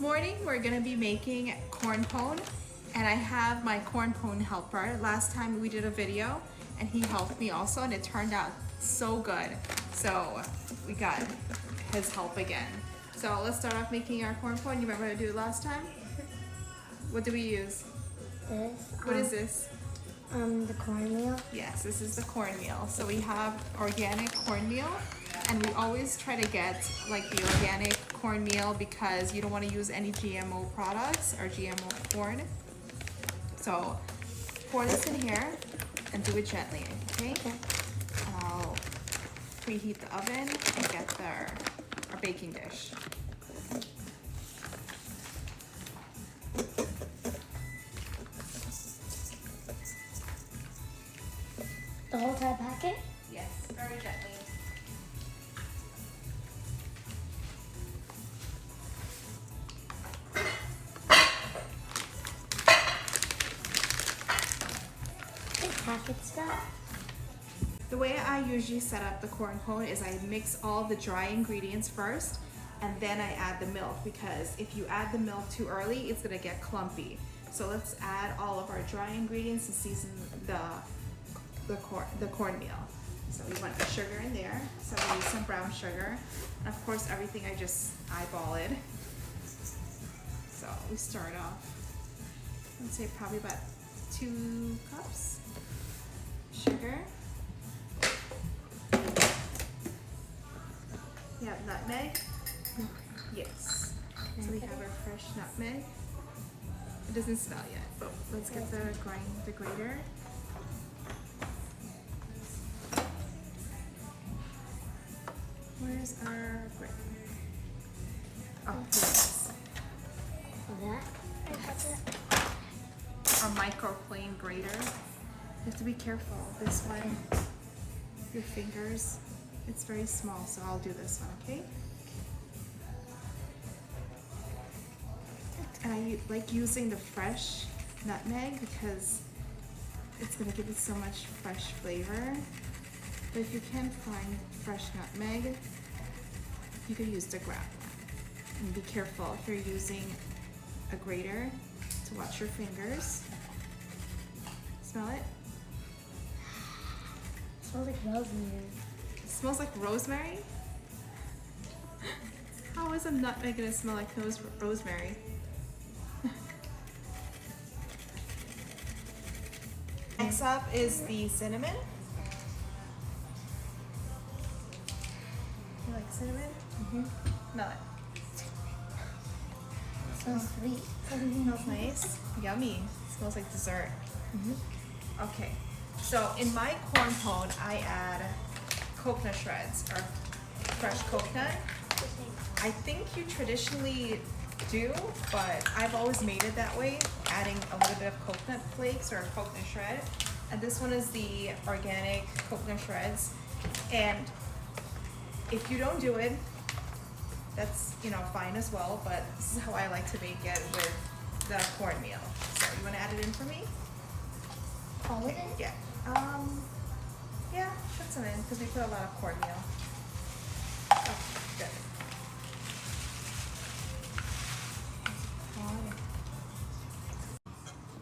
morning we're gonna be making cornpone, and I have my cornpone helper. Last time we did a video and he helped me also, and it turned out so good. So we got his help again. So let's start off making our cornpone. You remember how to do it last time? What do we use? This. What is this? The cornmeal. Yes, this is the cornmeal. So we have organic cornmeal, and we always try to get like the organic cornmeal because you don't want to use any GMO products or GMO corn. So pour this in here and do it gently, okay? Okay. And I'll preheat the oven and get our baking dish. The whole entire packet? Yes, very gently. Packet stuff. The way I usually set up the cornpone is I mix all the dry ingredients first, and then I add the milk, because if you add the milk too early, it's gonna get clumpy. So let's add all of our dry ingredients to season the cornmeal. So we want the sugar in there. So we use some brown sugar. And of course, everything I just eyeball it. So we start off, let's say probably about 2 cups sugar. You have nutmeg? Yes. So we have our fresh nutmeg. It doesn't smell yet, but let's get the grater. Where's our grater? Oh, here it is. That? Our microplane grater. You have to be careful. This one, your fingers, it's very small, so I'll do this one, okay? And I like using the fresh nutmeg because it's gonna give it so much fresh flavor. But if you can't find fresh nutmeg, you could use the ground one. And be careful if you're using a grater to watch your fingers. Smell it? It smells like rosemary. It smells like rosemary? How is a nutmeg gonna smell like rosemary? Next up is the cinnamon. You like cinnamon? Mm-hmm. Smell it. Smells sweet. Smells nice. Yummy. Smells like dessert. Mm-hmm. Okay, so in my cornpone, I add coconut shreds or fresh coconut. I think you traditionally do, but I've always made it that way, adding a little bit of coconut flakes or coconut shred. And this one is the organic coconut shreds. And if you don't do it, that's, you know, fine as well, but this is how I like to make it with the cornmeal. So you want to add it in for me? All of it? Yeah. Yeah, put some in because we put a lot of cornmeal. Oh, good.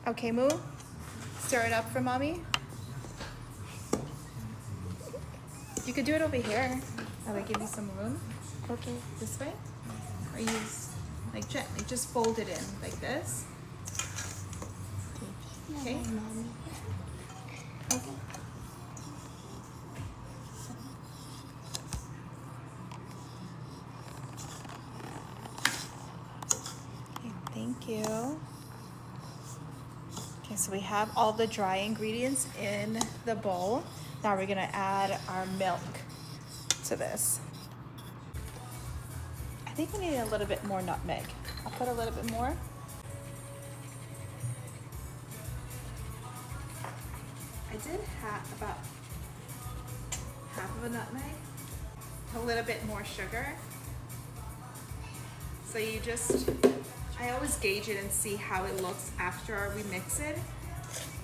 Okay, Mooh, stir it up for mommy. You could do it over here. I will give you some room. Okay. This way. Or use, like gently, just fold it in like this. Okay. Mommy. Okay. Okay, thank you. Okay, so we have all the dry ingredients in the bowl. Now we're gonna add our milk to this. I think we need a little bit more nutmeg. I'll put a little bit more. I did have about half of a nutmeg, a little bit more sugar. So you just, I always gauge it and see how it looks after we mix it.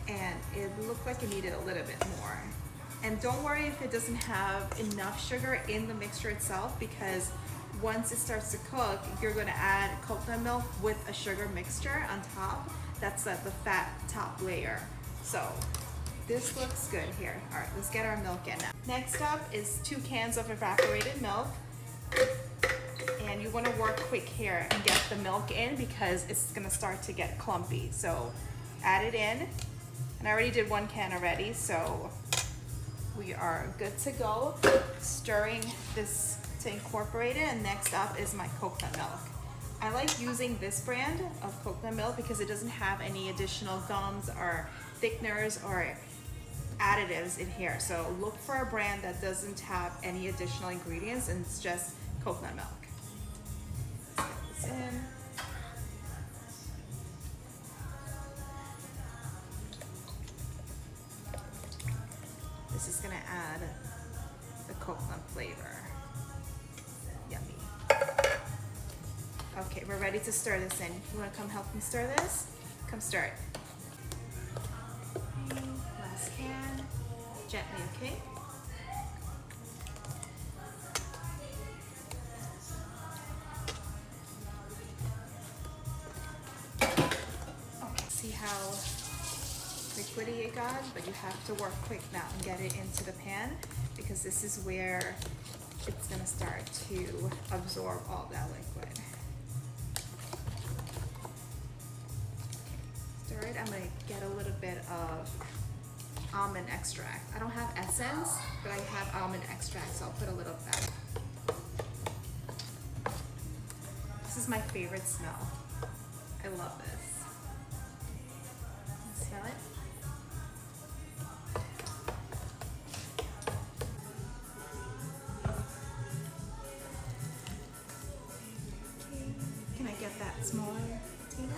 And it looked like it needed a little bit more. And don't worry if it doesn't have enough sugar in the mixture itself, because once it starts to cook, you're gonna add coconut milk with a sugar mixture on top. That's the fat top layer. So this looks good here. All right, let's get our milk in now. Next up is 2 cans of evaporated milk. And you wanna work quick here and get the milk in because it's gonna start to get clumpy. So add it in. And I already did 1 can already, so we are good to go. Stirring this to incorporate it, and next up is my coconut milk. I like using this brand of coconut milk because it doesn't have any additional gums or thickeners or additives in here. So look for a brand that doesn't have any additional ingredients and it's just coconut milk. Let's get this in. This is gonna add the coconut flavor. Yummy. Okay, we're ready to stir this in. You wanna come help me stir this? Come stir it. Okay, last can. Gently, okay? Okay, see how liquidy it got, but you have to work quick now and get it into the pan because this is where it's gonna start to absorb all that liquid. Stir it. I'm gonna get a little bit of almond extract. I don't have essence, but I have almond extract, so I'll put a little of that. This is my favorite smell. I love this. Smell it? Can I get that smaller container?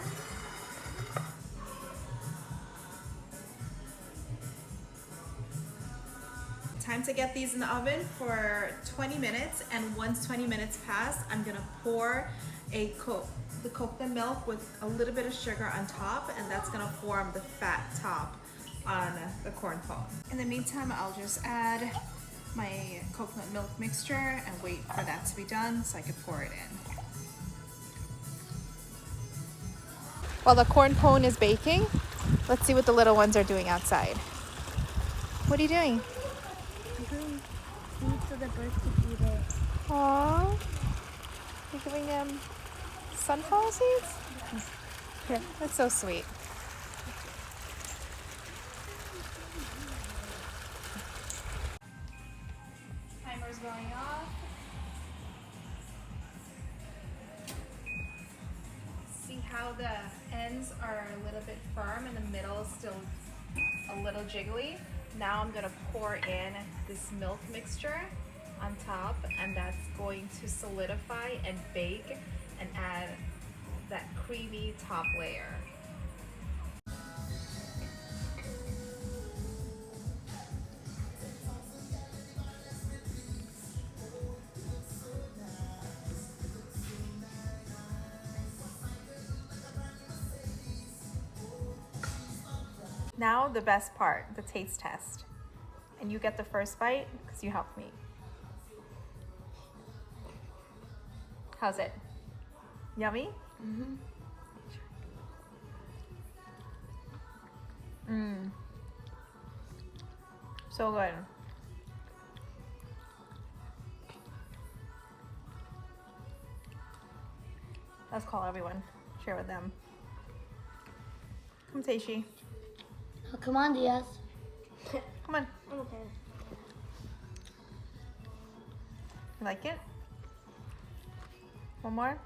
Time to get these in the oven for 20 minutes, and once 20 minutes pass, I'm gonna pour the coconut milk with a little bit of sugar on top, and that's gonna form the fat top on the corn pone. In the meantime, I'll just add my coconut milk mixture and wait for that to be done so I can pour it in. While the corn pone is baking, let's see what the little ones are doing outside. What are you doing? Food for the birds to eat it. Aww. You're giving them sunflower seeds? Yeah. That's so sweet. Timer's going off. See how the ends are a little bit firm and the middle is still a little jiggly. Now I'm gonna pour in this milk mixture on top, and that's going to solidify and bake and add that creamy top layer. Now the best part, the taste test. And you get the first bite because you helped me. How's it? Yummy? Mm-hmm. Mmm. So good. Let's call everyone. Share with them. Come, Taishi. Oh, come on, Diaz. Come on. Okay. You like it? One more?